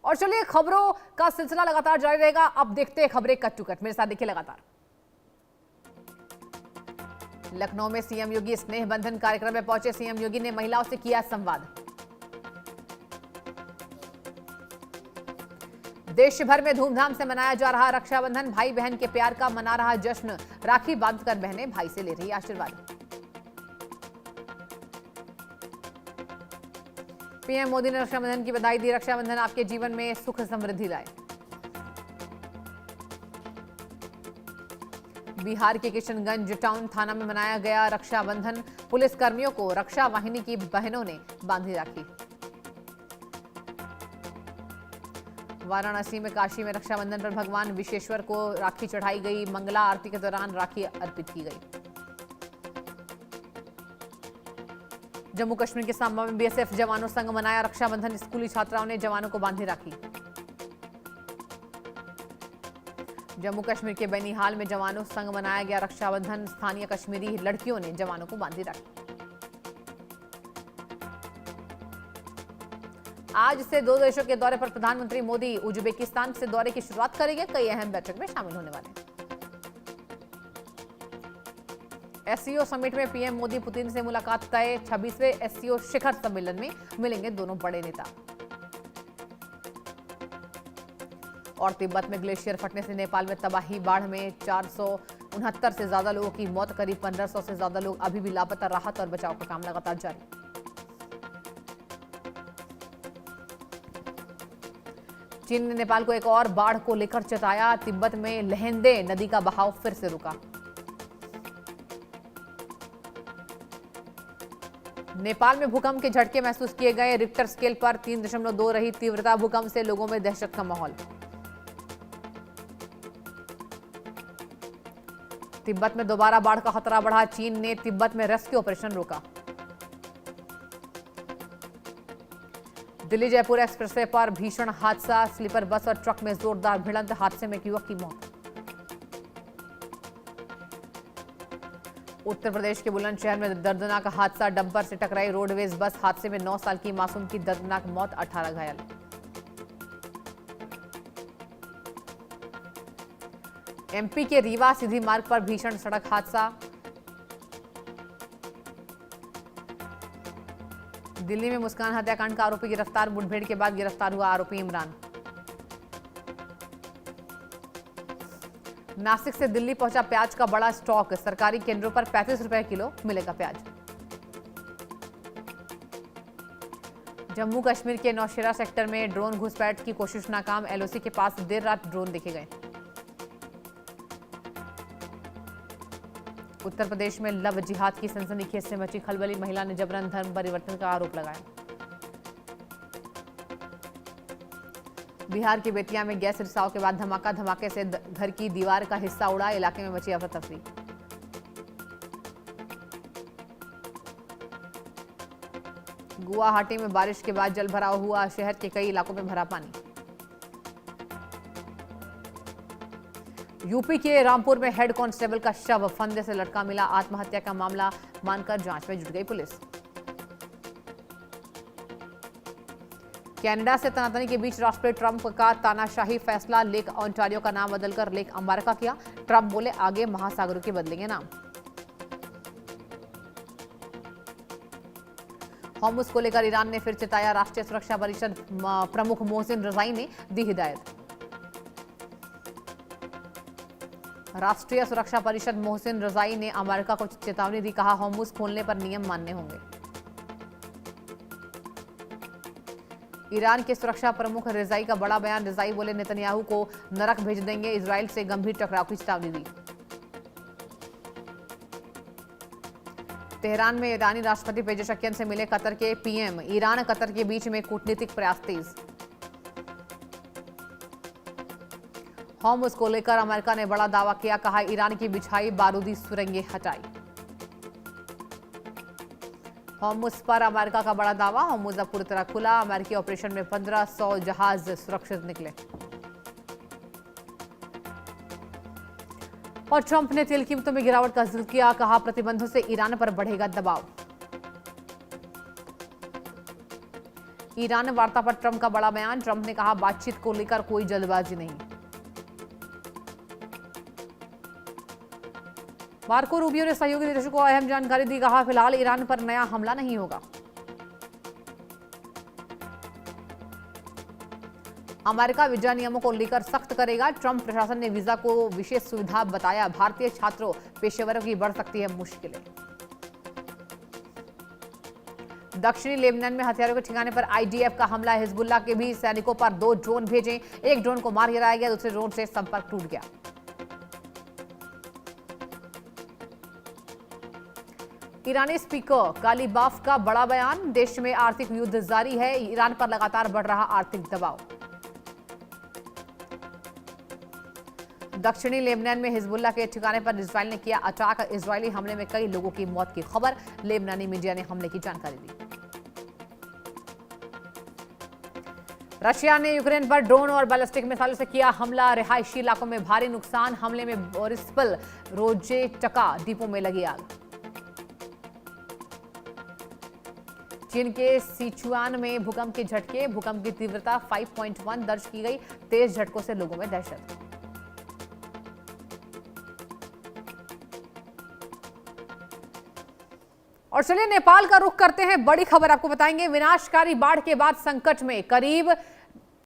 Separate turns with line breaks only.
और चलिए खबरों का सिलसिला लगातार जारी रहेगा। अब देखते हैं खबरें कट टू कट, मेरे साथ देखिए लगातार। लखनऊ में सीएम योगी स्नेह बंधन कार्यक्रम में पहुंचे सीएम योगी ने महिलाओं से किया संवाद। देश भर में धूमधाम से मनाया जा रहा रक्षाबंधन, भाई बहन के प्यार का मना रहा जश्न। राखी बांधकर बहनें भाई से ले रही आशीर्वाद। पीएम मोदी ने रक्षाबंधन की बधाई दी। रक्षाबंधन आपके जीवन में सुख समृद्धि लाए। बिहार के किशनगंज टाउन थाना में मनाया गया रक्षाबंधन। पुलिस कर्मियों को रक्षा वाहिनी की बहनों ने बांधी राखी। वाराणसी में काशी में रक्षाबंधन पर भगवान विश्वेश्वर को राखी चढ़ाई गई। मंगला आरती के दौरान राखी अर्पित की गई। जम्मू कश्मीर के सांबा में बीएसएफ जवानों संग मनाया रक्षाबंधन। स्कूली छात्राओं ने जवानों को बांधी राखी। जम्मू कश्मीर के बनिहाल में जवानों संग मनाया गया रक्षाबंधन। स्थानीय कश्मीरी लड़कियों ने जवानों को बांधी राखी। आज से 2 देशों के दौरे पर प्रधानमंत्री मोदी उज्बेकिस्तान से दौरे की शुरुआत करेंगे। कई अहम बैठक में शामिल होने वाले हैं। एससीओ समिट में पीएम मोदी पुतिन से मुलाकात तय। 26वें एससीओ शिखर सम्मेलन में मिलेंगे दोनों बड़े नेता। और तिब्बत में ग्लेशियर फटने से नेपाल में तबाही, बाढ़ में 469 से ज्यादा लोगों की मौत, करीब 1500 से ज्यादा लोग अभी भी लापता। राहत और बचाव का काम लगातार जारी। चीन ने नेपाल को एक और बाढ़ को लेकर चेताया। तिब्बत में लहेंदे नदी का बहाव फिर से रुका। नेपाल में भूकंप के झटके महसूस किए गए। रिक्टर स्केल पर 3.2 रही तीव्रता। भूकंप से लोगों में दहशत का माहौल। तिब्बत में दोबारा बाढ़ का खतरा बढ़ा। चीन ने तिब्बत में रेस्क्यू ऑपरेशन रोका। दिल्ली जयपुर एक्सप्रेसवे पर भीषण हादसा। स्लीपर बस और ट्रक में जोरदार भिड़ंत। हादसे में एक युवक की मौत। उत्तर प्रदेश के बुलंदशहर में दर्दनाक हादसा। डंपर से टकराई रोडवेज बस। हादसे में 9 साल की मासूम की दर्दनाक मौत, 18 घायल। एमपी के रीवा सीधी मार्ग पर भीषण सड़क हादसा। दिल्ली में मुस्कान हत्याकांड का आरोपी गिरफ्तार। मुठभेड़ के बाद गिरफ्तार हुआ आरोपी इमरान। नासिक से दिल्ली पहुंचा प्याज का बड़ा स्टॉक। सरकारी केंद्रों पर 35 रुपए किलो मिलेगा प्याज। जम्मू कश्मीर के नौशेरा सेक्टर में ड्रोन घुसपैठ की कोशिश नाकाम। एलओसी के पास देर रात ड्रोन देखे गए। उत्तर प्रदेश में लव जिहाद की सनसनीखेज से मची खलबली। महिला ने जबरन धर्म परिवर्तन का आरोप लगाया। बिहार के बेतिया में गैस रिसाव के बाद धमाका। धमाके से घर की दीवार का हिस्सा उड़ा। इलाके में मची अफरा तफरी। गुवाहाटी में बारिश के बाद जल भराव हुआ। शहर के कई इलाकों में भरा पानी। यूपी के रामपुर में हेड कांस्टेबल का शव फंदे से लटका मिला। आत्महत्या का मामला मानकर जांच में जुट गई पुलिस। कनाडा से तनातनी के बीच राष्ट्रपति ट्रंप का तानाशाही फैसला। लेक ओंटारियो का नाम बदलकर लेक अमेरिका किया। ट्रंप बोले आगे महासागरों के बदलेंगे नाम। हॉर्मुज़ को लेकर ईरान ने फिर चिताया। राष्ट्रीय सुरक्षा परिषद प्रमुख मोहसिन रज़ाई ने दी हिदायत। राष्ट्रीय सुरक्षा परिषद मोहसिन रज़ाई ने अमेरिका को चेतावनी दी। कहा हॉर्मुज़ खोलने पर नियम मानने होंगे। ईरान के सुरक्षा प्रमुख रज़ाई का बड़ा बयान। रज़ाई बोले नेतन्याहू को नरक भेज देंगे। इजराइल से गंभीर टकराव की चेतावनी दी। तेहरान में ईरानी राष्ट्रपति पेजेशकियन से मिले कतर के पीएम। ईरान कतर के बीच में कूटनीतिक प्रयास तेज। हॉर्मुज़ को लेकर अमेरिका ने बड़ा दावा किया। कहा ईरान की बिछाई बारूदी सुरंगें हटाई। हॉर्मुज़ पर अमेरिका का बड़ा दावा। हॉर्मुज़ अब पूरी तरह खुला। अमेरिकी ऑपरेशन में 1500 जहाज सुरक्षित निकले। और ट्रंप ने तेल कीमतों में गिरावट का जिक्र किया। कहा प्रतिबंधों से ईरान पर बढ़ेगा दबाव। ईरान वार्ता पर ट्रंप का बड़ा बयान। ट्रंप ने कहा बातचीत को लेकर कोई जल्दबाजी नहीं। मार्को रूबियो ने सहयोगी निदेशक को अहम जानकारी दी। कहा फिलहाल ईरान पर नया हमला नहीं होगा। अमेरिका वीजा नियमों को लेकर सख्त करेगा। ट्रंप प्रशासन ने वीजा को विशेष सुविधा बताया। भारतीय छात्रों पेशेवरों की बढ़ सकती है मुश्किलें। दक्षिणी लेबनान में हथियारों के ठिकाने पर आईडीएफ का हमला। हिजबुल्लाह के भी सैनिकों पर 2 ड्रोन भेजे। एक ड्रोन को मार गिराया गया, दूसरे ड्रोन से संपर्क टूट गया। ईरानी स्पीकर गालिबाफ का बड़ा बयान। देश में आर्थिक युद्ध जारी है। ईरान पर लगातार बढ़ रहा आर्थिक दबाव। दक्षिणी लेबनान में हिजबुल्लाह के ठिकाने पर इजराइल ने किया अटैक। इजरायली हमले में कई लोगों की मौत की खबर। लेबनानी मीडिया ने हमले की जानकारी दी। रशिया ने यूक्रेन पर ड्रोन और बैलिस्टिक मिसाइलों से किया हमला। रिहायशी इलाकों में भारी नुकसान। हमले में बोरिस्पल रोजेटका डिपो में लगी आग। चीन के सिचुआन में भूकंप के झटके। भूकंप की तीव्रता 5.1 दर्ज की गई। तेज झटकों से लोगों में दहशत। और चलिए नेपाल का रुख करते हैं। बड़ी खबर आपको बताएंगे। विनाशकारी बाढ़ के बाद संकट में करीब